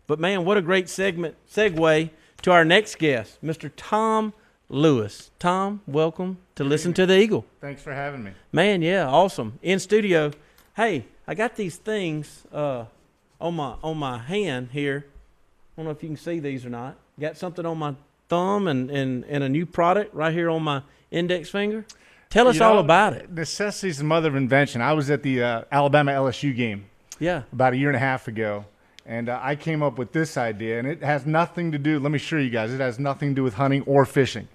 But, man, what a great segue to our next guest, Mr. Tom Lewis. Tom, welcome to Listen to the Eagle. Thanks for having me. Man, yeah, awesome. In studio. Hey, I got these things on my hand here. I don't know if you can see these or not. Got something on my thumb and a new product right here on my index finger. Tell us all about it. Necessity's the mother of invention. I was at the Alabama LSU game about a year and a half ago. And I came up with this idea, and it has nothing to do. Let me show you guys. It has nothing to do with hunting or fishing,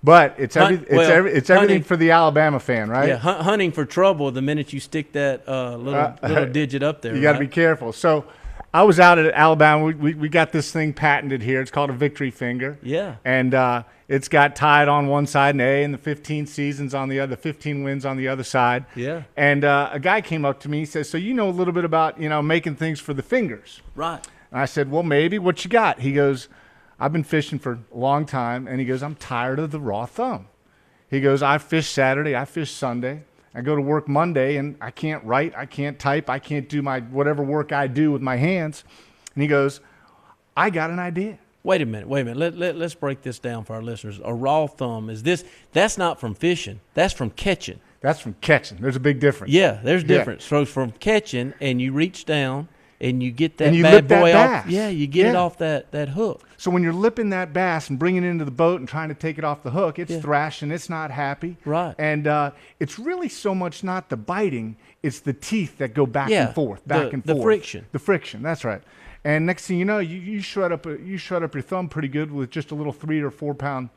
but it's everything for the Alabama fan, right? Yeah, hunting for trouble the minute you stick that little digit up there. You got to be careful. So I was out at Alabama. We got this thing patented here. It's called a victory finger. Yeah. And it's got tied on one side an A and the 15 seasons on the other, 15 wins on the other side. Yeah. And a guy came up to me. He says, "So you know a little bit about making things for the fingers?" Right. And I said, "Well, maybe. What you got?" He goes, "I've been fishing for a long time." And he goes, "I'm tired of the raw thumb." He goes, "I fish Saturday, I fish Sunday. I go to work Monday, and I can't write, I can't type, I can't do my whatever work I do with my hands." And he goes, "I got an idea." Wait a minute. Let's break this down for our listeners. A raw thumb that's not from fishing. That's from catching. That's from catching. There's a big difference. Yeah, there's difference. So from catching, and you reach down and you get that you bad lip that boy bass. off. Yeah, you get it off that hook. So when you're lipping that bass and bringing it into the boat and trying to take it off the hook, it's thrashing. It's not happy. Right. And it's really so much not the biting, it's the teeth that go back and forth, back and forth. The friction. The friction, that's right. And next thing you know, you shred up your thumb pretty good with just a little 3 or 4 pound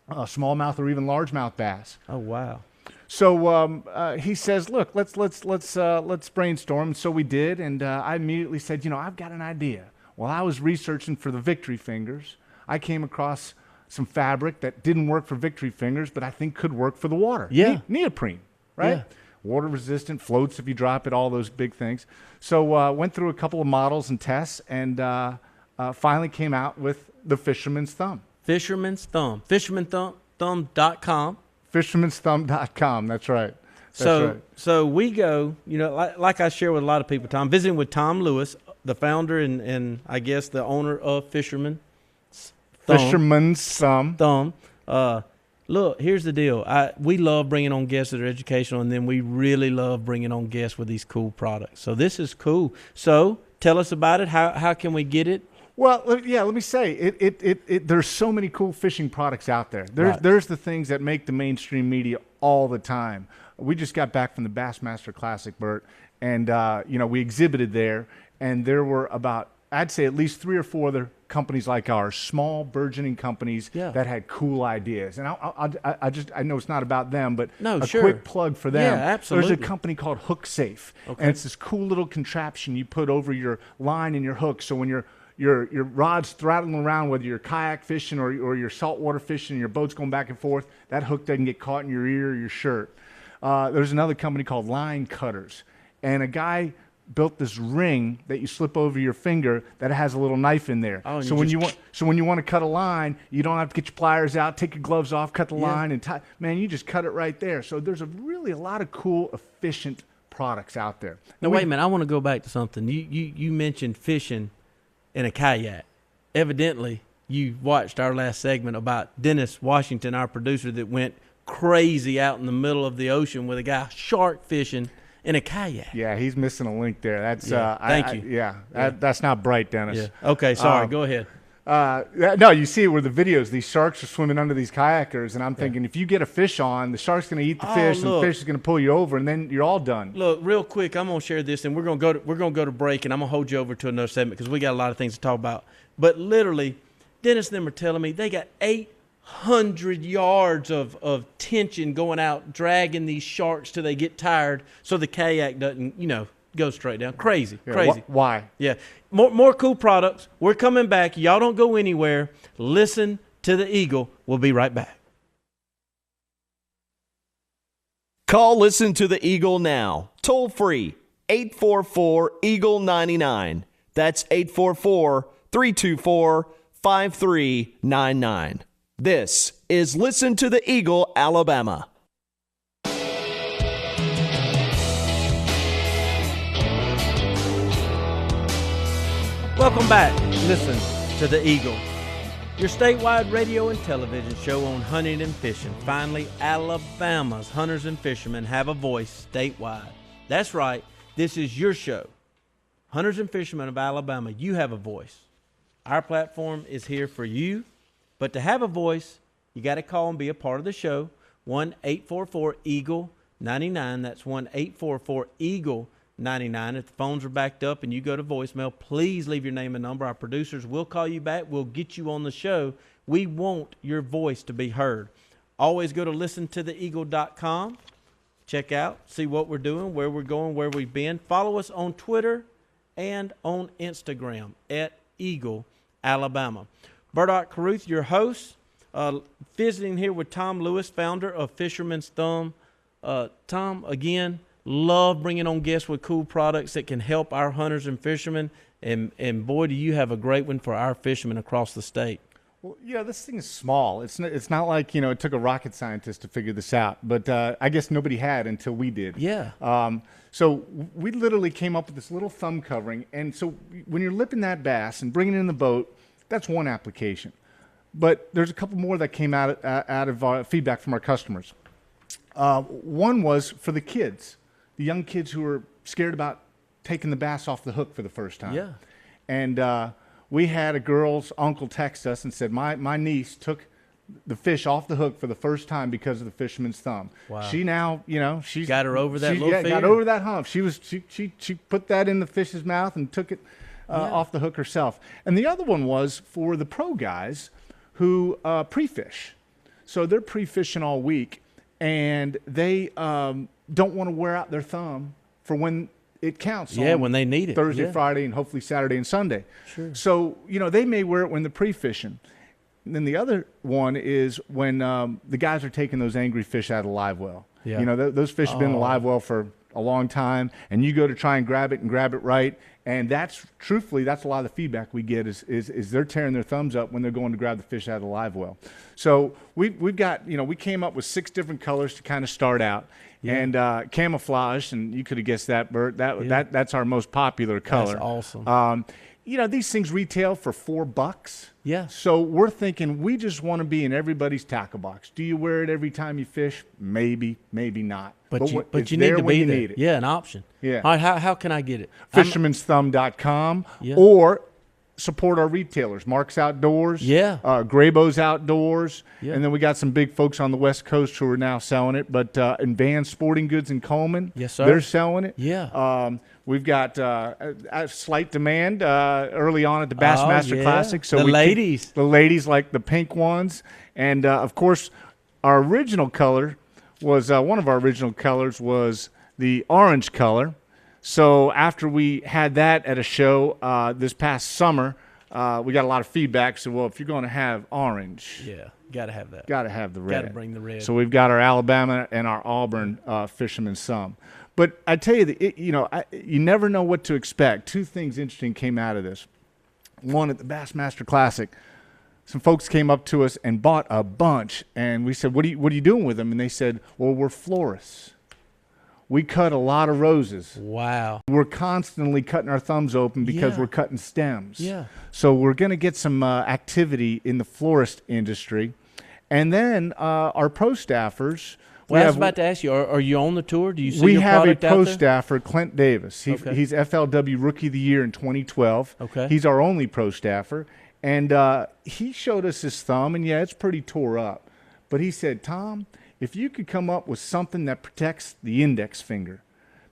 smallmouth or even largemouth bass. Oh wow! So he says, "Look, let's brainstorm." So we did, and I immediately said, "I've got an idea." While I was researching for the victory fingers, I came across some fabric that didn't work for victory fingers, but I think could work for the water. Yeah, neoprene, right? Yeah. Water resistant, floats if you drop it, all those big things. So went through a couple of models and tests, and finally came out with the Fisherman's Thumb. Fisherman's Thumb. FishermanThumb.com. Fisherman'sThumb.com. That's right. So we go, like I share with a lot of people, Tom, visiting with Tom Lewis, the founder and I guess the owner of Fisherman's Thumb. Look, here's the deal. We love bringing on guests that are educational, and then we really love bringing on guests with these cool products. So this is cool. So tell us about it. How can we get it? Well, let me say, there's so many cool fishing products out there. There's the things that make the mainstream media all the time. We just got back from the Bassmaster Classic, Bert, and we exhibited there, and there were about, I'd say, at least 3 or 4 other companies like ours, small burgeoning companies that had cool ideas. And I know it's not about them, but quick plug for them. Yeah, absolutely. There's a company called Hook Safe, and it's this cool little contraption you put over your line and your hook, so when your rod's throttling around, whether you're kayak fishing or you're saltwater fishing and your boat's going back and forth, that hook doesn't get caught in your ear or your shirt. There's another company called Line Cutters, and a guy built this ring that you slip over your finger that has a little knife in there. So when you want to cut a line, you don't have to get your pliers out, take your gloves off, cut the line, and tie. Man, you just cut it right there. So there's really a lot of cool, efficient products out there. Now wait a minute, I want to go back to something. You mentioned fishing in a kayak. Evidently, you watched our last segment about Dennis Washington, our producer, that went crazy out in the middle of the ocean with a guy shark fishing in a kayak. Yeah, he's missing a link there. That's thank you. That's not bright, Dennis. Yeah. Okay, sorry. Go ahead. No, you see where the videos, these sharks are swimming under these kayakers, and I'm thinking if you get a fish on, the shark's going to eat the fish, and the fish is going to pull you over, and then you're all done. Look, real quick, I'm going to share this, and we're going to go to break, and I'm going to hold you over to another segment because we got a lot of things to talk about. But literally, Dennis and them are telling me they got 800 yards of tension going out, dragging these sharks till they get tired, so the kayak doesn't, go straight down. Crazy. Why? Yeah. More cool products. We're coming back. Y'all don't go anywhere. Listen to the Eagle. We'll be right back. Call Listen to the Eagle now. Toll free. 844-EAGLE-99. That's 844-324-5399. This is Listen to the Eagle, Alabama. Welcome back. Listen to The Eagle, your statewide radio and television show on hunting and fishing. Finally, Alabama's hunters and fishermen have a voice statewide. That's right. This is your show. Hunters and fishermen of Alabama, you have a voice. Our platform is here for you, but to have a voice, you got to call and be a part of the show. 1-844-EAGLE-99. That's 1-844-EAGLE-99. If the phones are backed up and you go to voicemail, please leave your name and number. Our producers will call you back. We'll get you on the show. We want your voice to be heard. Always go to listentotheeagle.com. Check out, see what we're doing, where we're going, where we've been. Follow us on Twitter and on Instagram at Eagle Alabama. Burdock Caruth, your host, visiting here with Tom Lewis, founder of Fisherman's Thumb. Tom, again, love bringing on guests with cool products that can help our hunters and fishermen. And boy, do you have a great one for our fishermen across the state. Well, yeah, this thing is small. It's not like, it took a rocket scientist to figure this out. But I guess nobody had until we did. Yeah. So we literally came up with this little thumb covering. And so when you're lipping that bass and bringing it in the boat, that's one application. But there's a couple more that came out of feedback from our customers. One was for the kids, the young kids who are scared about taking the bass off the hook for the first time. Yeah. And we had a girl's uncle text us and said, my niece took the fish off the hook for the first time because of the Fisherman's Thumb. Wow. She now, she's got her over that little fear. got over that hump. She put that in the fish's mouth and took it off the hook herself. And the other one was for the pro guys who pre-fish. So they're pre-fishing all week, and they don't want to wear out their thumb for when it counts. Yeah, when they need it. Thursday, Friday, and hopefully Saturday and Sunday. Sure. So, they may wear it when they're pre-fishing. And then the other one is when the guys are taking those angry fish out of the live well. Yeah. Those fish have been in the live well for a long time, and you go to try and grab it right. And that's a lot of the feedback we get is they're tearing their thumbs up when they're going to grab the fish out of the live well. So we've got, we came up with 6 different colors to kind of start out. Yeah. And camouflage, and you could have guessed that, Bert. That's our most popular color. That's awesome. These things retail for $4. Yeah. So we're thinking we just want to be in everybody's tackle box. Do you wear it every time you fish? Maybe, maybe not. But you need to be there. Need it. Yeah, an option. Yeah. All right, how can I get it? Fishermansthumb.com or support our retailers, Mark's Outdoors, Graybo's Outdoors, and then we got some big folks on the West Coast who are now selling it. But in Vans Sporting Goods in Coleman, yes, sir, they're selling it. Yeah. We've got a slight demand early on at the Bassmaster Classic. So the ladies like the pink ones, and of course, our original color was one of our original colors was the orange color. So after we had that at a show this past summer, we got a lot of feedback. So, well, if you're going to have orange, got to have that. Got to have the red. Got to bring the red. So we've got our Alabama and our Auburn Fisherman's Thumb. But I tell you, you never know what to expect. 2 things interesting came out of this. One, at the Bassmaster Classic, some folks came up to us and bought a bunch, and we said, "What are you doing with them?" And they said, "Well, we're florists. We cut a lot of roses. Wow. We're constantly cutting our thumbs open because we're cutting stems. Yeah. So we're going to get some activity in the florist industry, and then our pro staffers." Well, I was about to ask you, are you on the tour? Do you see your product out there? We have a pro staffer, Clint Davis. He's FLW Rookie of the Year in 2012. Okay. He's our only pro staffer. And he showed us his thumb, and it's pretty tore up. But he said, "Tom, if you could come up with something that protects the index finger,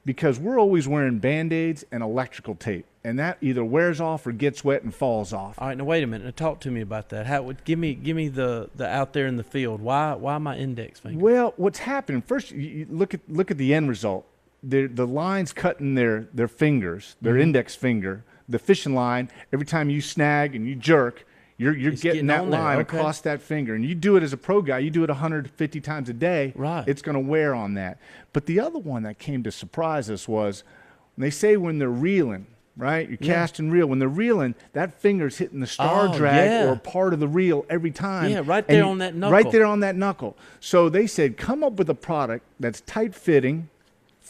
because we're always wearing Band-Aids and electrical tape, and that either wears off or gets wet and falls off." All right, now wait a minute. Now talk to me about that. Give me the out there in the field. Why my index finger? Well, what's happening? First, you look at the end result. The lines cutting their fingers, their index finger, the fishing line. Every time you snag and you jerk, you're getting that line across that finger. And you do it as a pro guy, you do it 150 times a day. Right. It's going to wear on that. But the other one that came to surprise us was, they say when they're reeling, right? You cast and reel. When they're reeling, that finger's hitting the star drag or part of the reel every time. Yeah, right there on that knuckle. Right there on that knuckle. So they said, come up with a product that's tight-fitting,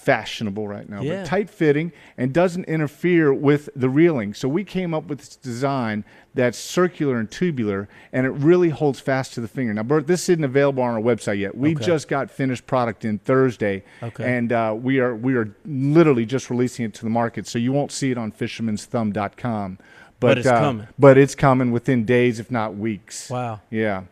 fashionable right now, Yeah. but tight fitting and doesn't interfere with the reeling. So we came up with this design that's circular and tubular, and it really holds fast to the finger. Now, Bert, this isn't available on our website yet. We just got finished product in Thursday, and we are literally just releasing it to the market, so you won't see it on fishermansthumb.com. But it's coming. But it's coming within days, if not weeks. Wow. Yeah.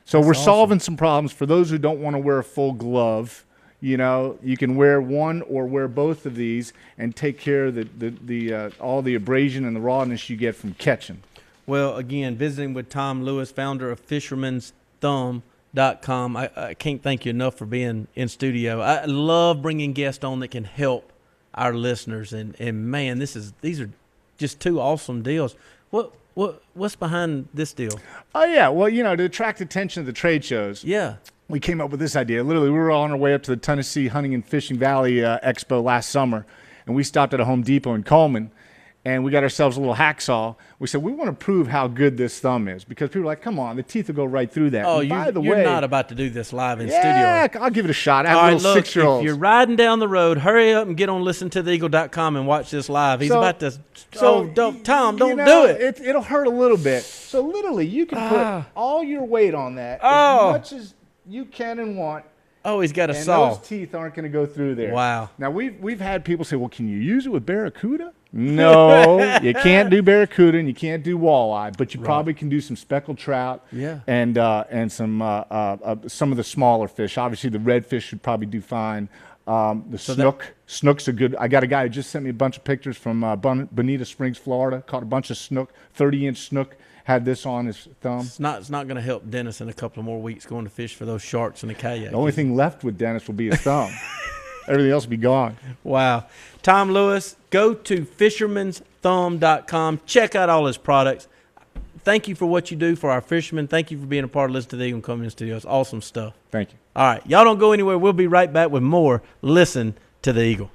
So we're awesome. solving some problems for those who don't want to wear a full glove. You know, you can wear one or wear both of these and take care of all the abrasion and the rawness you get from catching. Well, again, visiting with Tom Lewis, founder of Fisherman'sThumb.com. I can't thank you enough for being in studio. I love bringing guests on that can help our listeners. And man, these are just two awesome deals. What's behind this deal? Oh, yeah. Well, you know, to attract attention to the trade shows. Yeah. We came up with this idea. Literally, we were on our way up to the Tennessee Hunting and Fishing Valley Expo last summer, and we stopped at a Home Depot in Coleman, and we got ourselves a little hacksaw. We said, we want to prove how good this thumb is, because people are like, come on, the teeth will go right through that. Oh, and by the you're way, not about to do this live in yeah, studio. I'll give it a shot. I have All right, little look, 6-year-olds. if you're riding down the road, hurry up and get on listentotheeagle.com and watch this live. He's about to. Tom, don't do it. It'll hurt a little bit. So literally, you can put all your weight on that Oh. as much as you can and want. Oh, he's got a And saw. those teeth aren't going to go through there. Wow. Now, we've had people say, well, can you use it with barracuda? No, you can't do barracuda and you can't do walleye, but you probably can do some speckled trout and some of the smaller fish. Obviously, the redfish should probably do fine. Snook's a good. I got a guy who just sent me a bunch of pictures from Bonita Springs, Florida. Caught a bunch of snook, 30-inch snook. Had this on his thumb. It's not going to help Dennis in a couple of more weeks going to fish for those sharks in the kayak. The only thing left with Dennis will be his thumb. Everything else will be gone. Wow. Tom Lewis, go to fishermansthumb.com. Check out all his products. Thank you for what you do for our fishermen. Thank you for being a part of Listen to the Eagle and coming in the studio. It's awesome stuff. Thank you. All right. Y'all don't go anywhere. We'll be right back with more Listen to the Eagle.